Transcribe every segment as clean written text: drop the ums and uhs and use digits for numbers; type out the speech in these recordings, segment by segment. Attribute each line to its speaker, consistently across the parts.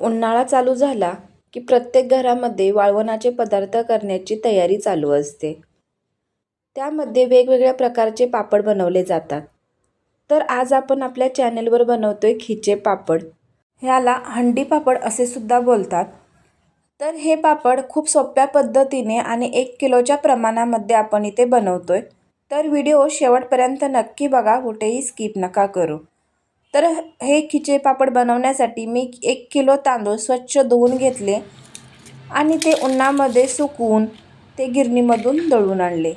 Speaker 1: उन्हाळा चालू झाला की प्रत्येक घरामध्ये वाळवणाचे पदार्थ करण्याची तयारी चालू असते. त्यामध्ये वेगवेगळ्या प्रकारचे पापड बनवले जातात. तर आज आपण आपल्या चॅनेलवर बनवतोय खिचे पापड. ह्याला हंडी पापड असे सुद्धा बोलतात. तर हे पापड खूप सोप्या पद्धतीने आणि 1 किलोच्या प्रमाणामध्ये आपण इथे बनवतोय. तर व्हिडिओ शेवटपर्यंत नक्की बघा, कुठेही स्किप नका करू. तर हे खिचे पापड बनवण्यासाठी मी 1 किलो तांदूळ स्वच्छ धुवून घेतले आणि ते उन्हामध्ये सुकवून ते गिरणीमधून दळून आणले.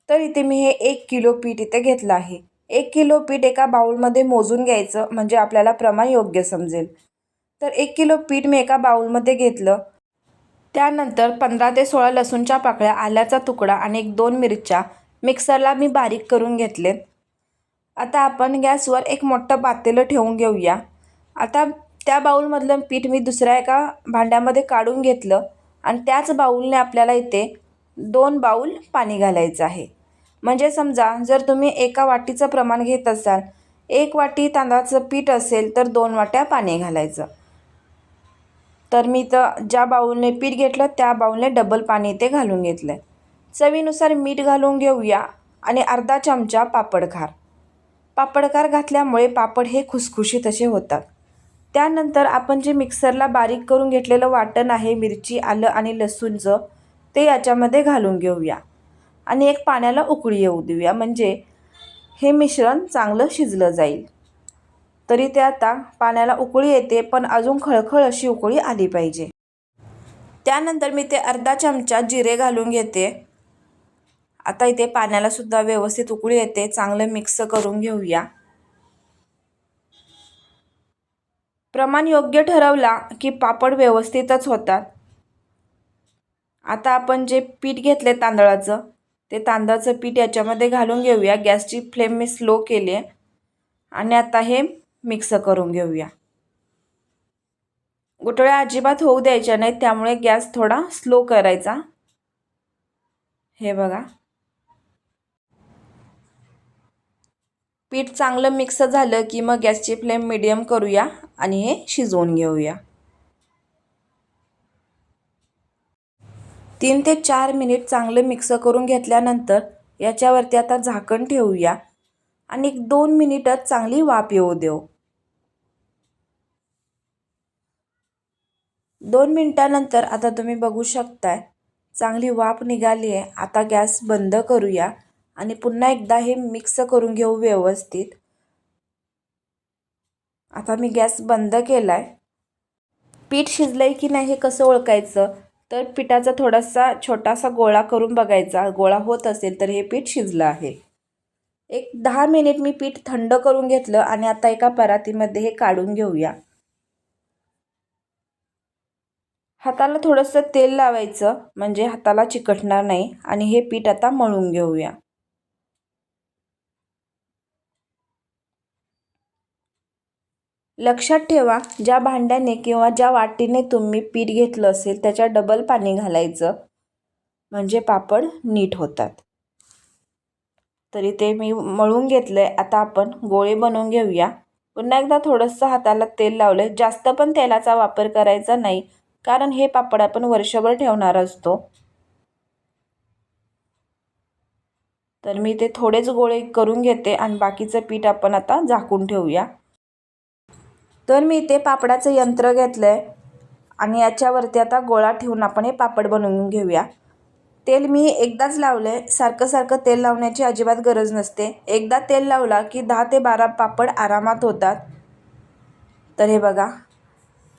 Speaker 1: तर इथे मी हे 1 किलो पीठ इथे घेतलं आहे. 1 किलो पीठ एका बाउलमध्ये मोजून घ्यायचं, म्हणजे आपल्याला प्रमाण योग्य समजेल. तर 1 किलो पीठ मी एका बाउलमध्ये घेतलं. त्यानंतर 15 ते 16 लसूणच्या पाकळ्या, आल्याचा तुकडा आणि 1-2 मिरच्या मिक्सरला मी बारीक करून घेतलेत. आता आपण गॅसवर एक मोठं पातेलं ठेवून घेऊया. आता त्या बाउलमधलं पीठ मी दुसऱ्या एका भांड्यामध्ये काढून घेतलं आणि त्याच बाउलने आपल्याला इथे 2 बाउल पाणी घालायचं आहे. म्हणजे समजा जर तुम्ही एका वाटीचं प्रमाण घेत असाल, 1 वाटी तांदळाचं पीठ असेल तर 2 वाट्या पाणी घालायचं. तर मी तर ज्या बाउलने पीठ घेतलं त्या बाउलने डबल पाणी इथे घालून घेतलं आहे. चवीनुसार मीठ घालून घेऊया आणि अर्धा चमचा पापडखार. पापडखार घातल्यामुळे पापड हे खुसखुशीत असे होतात. त्यानंतर आपण जे मिक्सरला बारीक करून घेतलेलं वाटण आहे मिरची, आलं आणि लसूणचं, ते याच्यामध्ये घालून घेऊया आणि एक पाण्याला उकळी येऊ देऊया, म्हणजे हे मिश्रण चांगलं शिजलं जाईल. तरी ते आता पाण्याला उकळी येते, पण अजून खळखळ अशी उकळी आली पाहिजे. त्यानंतर मी ते अर्धा चमचा जिरे घालून घेते. आता इथे पाण्याला सुद्धा व्यवस्थित उकळी येते, चांगलं मिक्स करून घेऊया. प्रमाण योग्य ठरवला की पापड व्यवस्थितच होतात. आता आपण जे पीठ घेतले तांदळाचं, ते तांदळाचं पीठ याच्यामध्ये घालून घेऊया. गॅसची फ्लेम मी स्लो केली आहे आणि आता हे मिक्स करून घेऊया. गुठळ्या अजिबात होऊ द्यायच्या नाहीत, त्यामुळे गॅस थोडा स्लो करायचा. हे बघा, पीठ चांगलं मिक्स झालं की मग गॅसची फ्लेम मीडियम करूया आणि हे शिजवून घेऊया. 3 ते 4 मिनिट चांगलं मिक्स करून घेतल्यानंतर याच्यावरती आता झाकण ठेवूया आणि 1-2 मिनिटात चांगली वाफ येऊ देऊ. 2 मिनिटानंतर आता तुम्ही बघू शकताय चांगली वाफ निघाली आहे. आता गॅस बंद करूया आणि पुन्हा एकदा हे मिक्स करून घेऊ व्यवस्थित. आता मी गॅस बंद केला आहे. पीठ शिजलंय की नाही हे कसं ओळखायचं, तर पिठाचा थोडासा छोटासा गोळा करून बघायचा. गोळा होत असेल तर हे पीठ शिजलं आहे. 10 मिनिट मी पीठ थंड करून घेतलं आणि आता एका परातीमध्ये हे काढून घेऊया. हाताला थोडंसं तेल लावायचं, म्हणजे हाताला चिकटणार नाही. आणि हे पीठ आता मळून घेऊया. लक्षात ठेवा, ज्या भांड्याने किंवा ज्या वाटीने तुम्ही पीठ घेतलं असेल त्याच्या डबल पाणी घालायचं, म्हणजे पापड नीट होतात. तरी ते मी मळून घेतलंय. आता आपण गोळे बनवून घेऊया. पुन्हा एकदा थोडंसं हाताला तेल लावलंय. जास्त पण तेलाचा वापर करायचा नाही, कारण हे पापड आपण वर्षभर ठेवणार असतो. तर मी ते थोडेच गोळे करून घेते आणि बाकीचं पीठ आपण आता झाकून ठेवूया. तर मी इथे पापडाचं यंत्र घेतलंय आणि याच्यावरती आता गोळा ठेवून आपण हे पापड बनवून घेऊया. तेल मी एकदाच लावलंय. सारखं सारखं तेल लावण्याची अजिबात गरज नसते. एकदा तेल लावला की 10 ते 12 पापड आरामात होतात. तर हे बघा,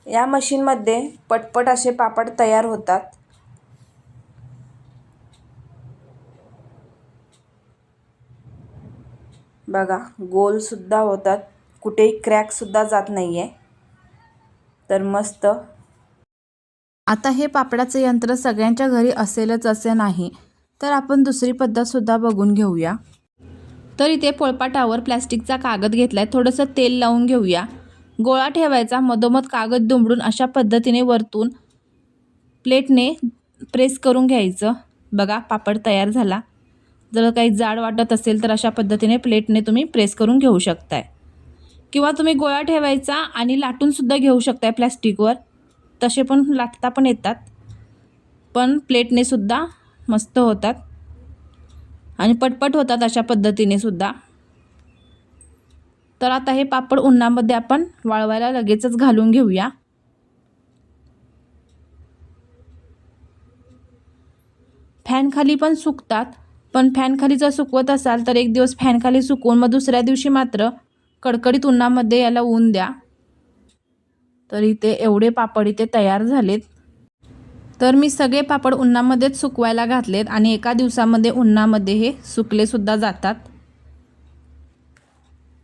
Speaker 1: या मशीनमध्ये पटपट असे पापड तयार होतात. बघा, गोलसुद्धा होतात, कुठेही क्रॅकसुद्धा जात नाही आहे. तर मस्त. आता हे पापडाचं यंत्र सगळ्यांच्या घरी असेलच असे नाही, तर आपण दुसरी पद्धतसुद्धा बघून घेऊया. तर इथे पोळपाटावर प्लॅस्टिकचा कागद घेतला आहे. थोडंसं तेल लावून घेऊया. गोळा ठेवायचा, मधोमध कागद दुमडून अशा पद्धतीने वरतून प्लेटने प्रेस करून घ्यायचं. बघा, पापड तयार झाला. जर काही जाड वाटत असेल तर अशा पद्धतीने प्लेटने तुम्ही प्रेस करून घेऊ शकताय, किंवा तुम्ही गोळा ठेवायचा आणि लाटूनसुद्धा घेऊ शकताय प्लॅस्टिकवर.
Speaker 2: तसे पण लाटता पण येतात, पण प्लेटने सुद्धा मस्त होतात आणि पटपट होतात अशा पद्धतीने सुद्धा। तर आता हे पापड उन्हामध्ये आपण वाळवायला लगेचच घालून घेऊया। फॅन खाली पण सुकतात, पण फॅन खाली जर सुकवत असाल तर एक दिवस फॅन खाली सुकवून मग दुसऱ्या दिवशी मात्र कडकडीत उन्हामध्ये याला ऊन द्या। तर इथे एवढे पापड इथे तयार झालेत। तर मी सगळे पापड उन्हामध्येच सुकवायला घातलेत आणि एका दिवसामध्ये उन्हामध्ये हे सुकले सुद्धा जातात।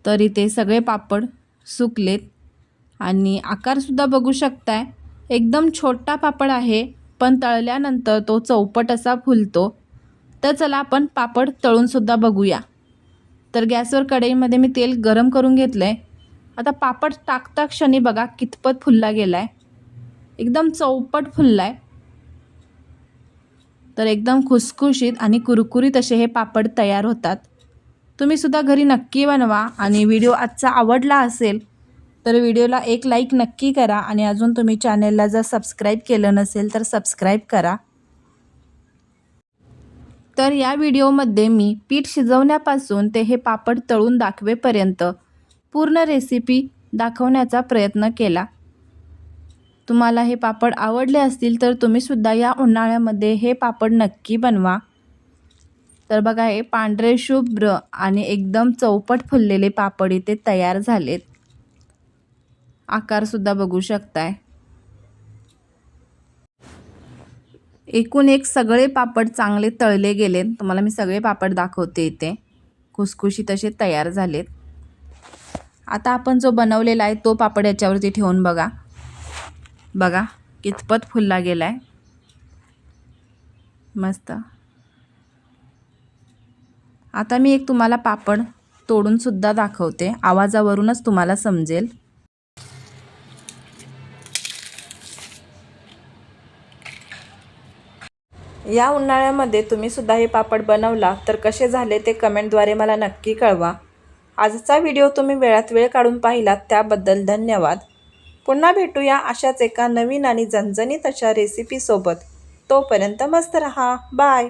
Speaker 2: तर इथे सगळे पापड सुकलेत आणि आकार सुद्धा बघू शकताय, एकदम छोटा पापड आहे, पण तळल्यानंतर तो चौपट असा फुलतो। तर चला आपण पापड तळून सुद्धा बघूया। तर गॅसवर कढईमध्ये मी तेल गरम करून घेतलंय। आता पापड टाकता क्षणी बघा कितपत फुलला गेलाय, एकदम चौपट फुललाय। तर एकदम खुसखुशीत आणि कुरकुरीत असे हे पापड तयार होतात। तुम्ही सुद्धा घरी नक्की बनवा आणि व्हिडिओ आजचा आवडला असेल तर व्हिडिओला एक लाईक नक्की करा आणि अजून तुम्ही चॅनलला जर सबस्क्राईब केलं नसेल तर सबस्क्राईब करा। तर या व्हिडिओमध्ये मी पीठ शिजवण्यापासून ते हे पापड तळून दाखवेपर्यंत पूर्ण रेसिपी दाखवण्याचा प्रयत्न केला। तुम्हाला हे पापड आवडले असतील तर तुम्ही सुद्धा या उन्हाळ्यामध्ये हे पापड नक्की बनवा। तर बघा हे पांढरे शुभ्र आणि एकदम चौपट फुललेले पापड इथे तयार झालेत। आकार सुद्धा बघू शकताय। एकूण एक सगळे पापड चांगले तळले गेलेत। तुम्हाला मी सगळे पापड दाखवते इथे खुसखुशीत असे तयार झालेत। आता आपण जो बनवलेला आहे तो पापड याच्यावरती ठेवून बघा, बघा कितपत फुलला गेलाय, मस्त। आता मी एक तुम्हाला पापड तोडून सुद्धा दाखवते, आवाजावरूनच तुम्हाला समजेल। या उन्हाळ्यामध्ये तुम्ही सुद्धा हे पापड बनवला तर कसे झाले ते कमेंटद्वारे मला नक्की कळवा। आजचा व्हिडिओ तुम्ही वेळात वेळ काढून पाहिलात त्याबद्दल धन्यवाद। पुन्हा भेटूया अशाच एका नवीन आणि झणझणीत अशा रेसिपीसोबत। तोपर्यंत मस्त रहा, बाय।